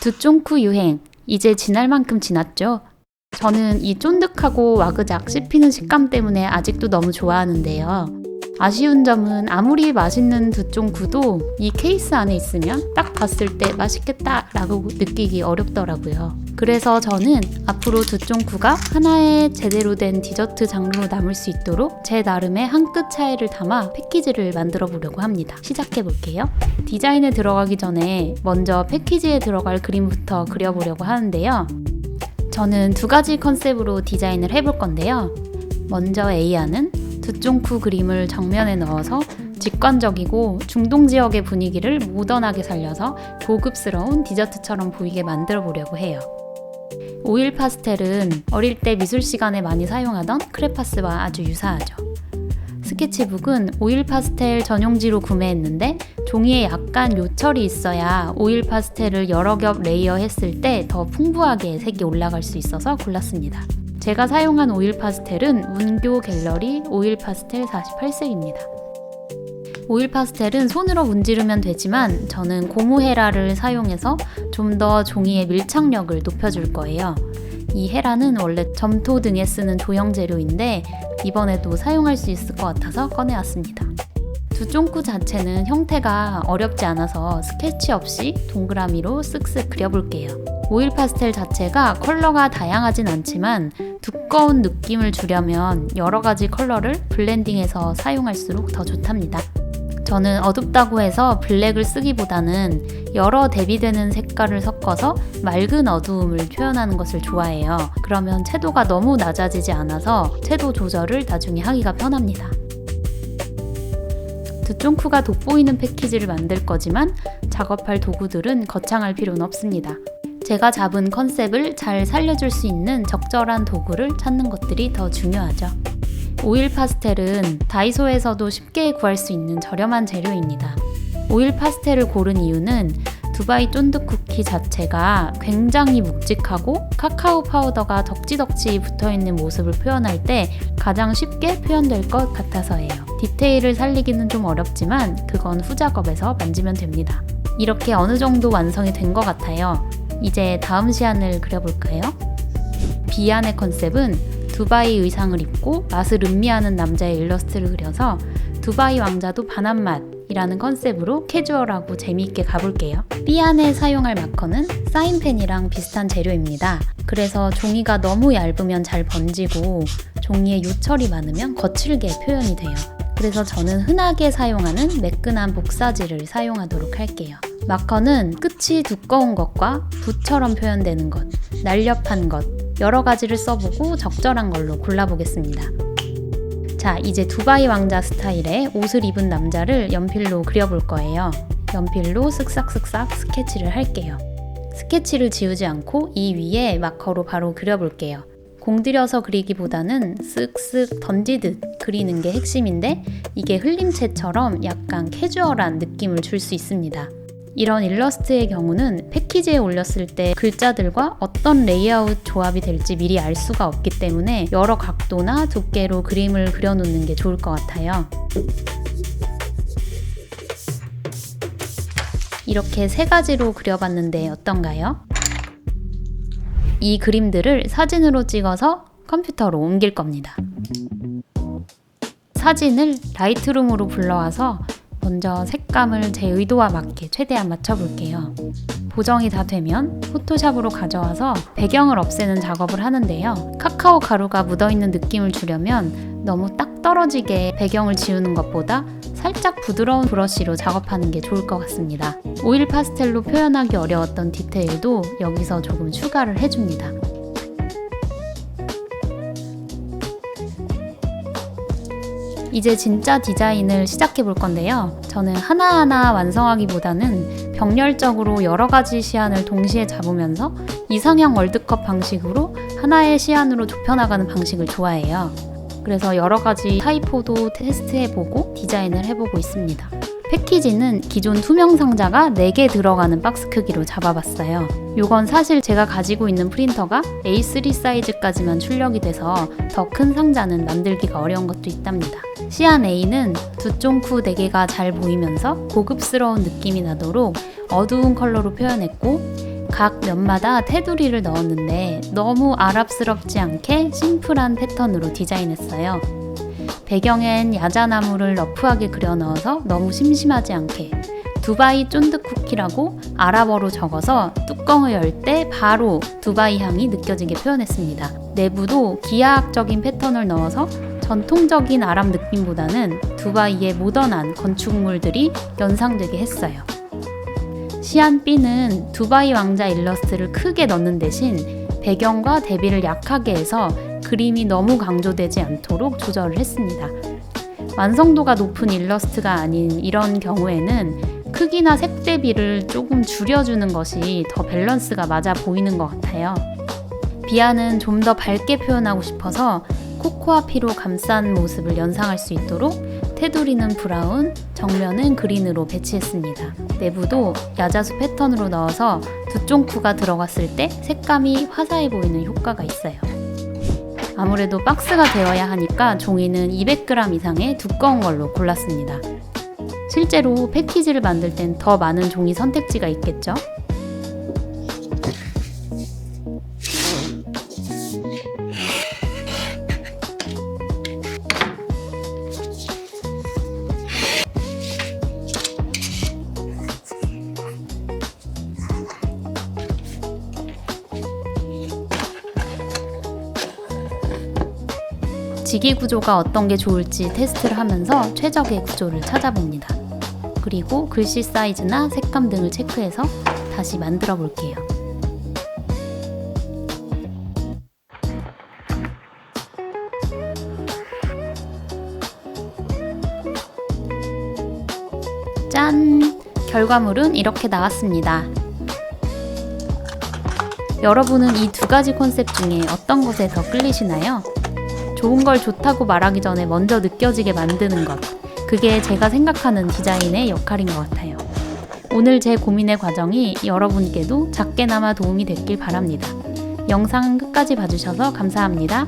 두쫑쿠 유행, 이제 지날 만큼 지났죠? 저는 이 쫀득하고 와그작 씹히는 식감 때문에 아직도 너무 좋아하는데요. 아쉬운 점은 아무리 맛있는 두쫑쿠도 이 케이스 안에 있으면 딱 봤을 때 맛있겠다 라고 느끼기 어렵더라고요. 그래서 저는 앞으로 두쫑쿠가 하나의 제대로 된 디저트 장르로 남을 수 있도록 제 나름의 한 끗 차이를 담아 패키지를 만들어 보려고 합니다. 시작해 볼게요. 디자인에 들어가기 전에 먼저 패키지에 들어갈 그림부터 그려보려고 하는데요. 저는 두 가지 컨셉으로 디자인을 해볼 건데요. 먼저 A안은 두쫑쿠 그림을 정면에 넣어서 직관적이고 중동 지역의 분위기를 모던하게 살려서 고급스러운 디저트처럼 보이게 만들어 보려고 해요. 오일 파스텔은 어릴 때 미술 시간에 많이 사용하던 크레파스와 아주 유사하죠. 스케치북은 오일 파스텔 전용지로 구매했는데 종이에 약간 요철이 있어야 오일 파스텔을 여러 겹 레이어 했을 때 더 풍부하게 색이 올라갈 수 있어서 골랐습니다. 제가 사용한 오일 파스텔은 문교 갤러리 오일 파스텔 48색입니다. 오일 파스텔은 손으로 문지르면 되지만 저는 고무 헤라를 사용해서 좀 더 종이의 밀착력을 높여줄 거예요. 이 헤라는 원래 점토 등에 쓰는 조형 재료인데 이번에도 사용할 수 있을 것 같아서 꺼내왔습니다. 두쫑쿠 자체는 형태가 어렵지 않아서 스케치 없이 동그라미로 쓱쓱 그려볼게요. 오일 파스텔 자체가 컬러가 다양하진 않지만 두꺼운 느낌을 주려면 여러 가지 컬러를 블렌딩해서 사용할수록 더 좋답니다. 저는 어둡다고 해서 블랙을 쓰기보다는 여러 대비되는 색깔을 섞어서 맑은 어두움을 표현하는 것을 좋아해요. 그러면 채도가 너무 낮아지지 않아서 채도 조절을 나중에 하기가 편합니다. 두쫑쿠가 돋보이는 패키지를 만들 거지만 작업할 도구들은 거창할 필요는 없습니다. 제가 잡은 컨셉을 잘 살려줄 수 있는 적절한 도구를 찾는 것들이 더 중요하죠. 오일 파스텔은 다이소에서도 쉽게 구할 수 있는 저렴한 재료입니다. 오일 파스텔을 고른 이유는 두바이 쫀득 쿠키 자체가 굉장히 묵직하고 카카오 파우더가 덕지덕지 붙어있는 모습을 표현할 때 가장 쉽게 표현될 것 같아서예요. 디테일을 살리기는 좀 어렵지만 그건 후작업에서 만지면 됩니다. 이렇게 어느 정도 완성이 된 것 같아요. 이제 다음 시안을 그려볼까요? B안의 컨셉은 두바이 의상을 입고 맛을 음미하는 남자의 일러스트를 그려서 두바이 왕자도 반한 맛이라는 컨셉으로 캐주얼하고 재미있게 가볼게요. B안에 사용할 마커는 사인펜이랑 비슷한 재료입니다. 그래서 종이가 너무 얇으면 잘 번지고 종이에 요철이 많으면 거칠게 표현이 돼요. 그래서 저는 흔하게 사용하는 매끈한 복사지를 사용하도록 할게요. 마커는 끝이 두꺼운 것과 붓처럼 표현되는 것, 날렵한 것, 여러 가지를 써보고 적절한 걸로 골라보겠습니다. 자, 이제 두바이 왕자 스타일의 옷을 입은 남자를 연필로 그려볼 거예요. 연필로 쓱싹쓱싹 스케치를 할게요. 스케치를 지우지 않고 이 위에 마커로 바로 그려볼게요. 공들여서 그리기보다는 쓱쓱 던지듯 그리는 게 핵심인데 이게 흘림체처럼 약간 캐주얼한 느낌을 줄 수 있습니다. 이런 일러스트의 경우는 패키지에 올렸을 때 글자들과 어떤 레이아웃 조합이 될지 미리 알 수가 없기 때문에 여러 각도나 두께로 그림을 그려놓는 게 좋을 것 같아요. 이렇게 세 가지로 그려봤는데 어떤가요? 이 그림들을 사진으로 찍어서 컴퓨터로 옮길 겁니다. 사진을 라이트룸으로 불러와서 먼저 색감을 제 의도와 맞게 최대한 맞춰볼게요. 보정이 다 되면 포토샵으로 가져와서 배경을 없애는 작업을 하는데요. 카카오 가루가 묻어있는 느낌을 주려면 너무 딱 떨어지게 배경을 지우는 것보다 살짝 부드러운 브러쉬로 작업하는 게 좋을 것 같습니다. 오일 파스텔로 표현하기 어려웠던 디테일도 여기서 조금 추가를 해줍니다. 이제 진짜 디자인을 시작해 볼 건데요. 저는 하나하나 완성하기보다는 병렬적으로 여러 가지 시안을 동시에 잡으면서 이상형 월드컵 방식으로 하나의 시안으로 좁혀나가는 방식을 좋아해요. 그래서 여러 가지 타이포도 테스트해보고 디자인을 해보고 있습니다. 패키지는 기존 투명 상자가 4개 들어가는 박스 크기로 잡아봤어요. 이건 사실 제가 가지고 있는 프린터가 A3 사이즈까지만 출력이 돼서 더 큰 상자는 만들기가 어려운 것도 있답니다. 시안 A는 두쫑쿠 4개가 잘 보이면서 고급스러운 느낌이 나도록 어두운 컬러로 표현했고 각 면마다 테두리를 넣었는데 너무 아랍스럽지 않게 심플한 패턴으로 디자인했어요. 배경엔 야자나무를 러프하게 그려 넣어서 너무 심심하지 않게 두바이 쫀득 쿠키라고 아랍어로 적어서 뚜껑을 열 때 바로 두바이 향이 느껴지게 표현했습니다. 내부도 기하학적인 패턴을 넣어서 전통적인 아랍 느낌보다는 두바이의 모던한 건축물들이 연상되게 했어요. 시안 B는 두바이 왕자 일러스트를 크게 넣는 대신 배경과 대비를 약하게 해서 그림이 너무 강조되지 않도록 조절을 했습니다. 완성도가 높은 일러스트가 아닌 이런 경우에는 크기나 색 대비를 조금 줄여주는 것이 더 밸런스가 맞아 보이는 것 같아요. 비아는 좀 더 밝게 표현하고 싶어서 코코아 피로 감싼 모습을 연상할 수 있도록 테두리는 브라운, 정면은 그린으로 배치했습니다. 내부도 야자수 패턴으로 넣어서 두 쫑쿠가 들어갔을 때 색감이 화사해 보이는 효과가 있어요. 아무래도 박스가 되어야 하니까 종이는 200g 이상의 두꺼운 걸로 골랐습니다. 실제로 패키지를 만들 땐 더 많은 종이 선택지가 있겠죠? 지기 구조가 어떤 게 좋을지 테스트를 하면서 최적의 구조를 찾아봅니다. 그리고 글씨 사이즈나 색감 등을 체크해서 다시 만들어 볼게요. 짠! 결과물은 이렇게 나왔습니다. 여러분은 이 두 가지 컨셉 중에 어떤 것에 더 끌리시나요? 좋은 걸 좋다고 말하기 전에 먼저 느껴지게 만드는 것. 그게 제가 생각하는 디자인의 역할인 것 같아요. 오늘 제 고민의 과정이 여러분께도 작게나마 도움이 됐길 바랍니다. 영상 끝까지 봐주셔서 감사합니다.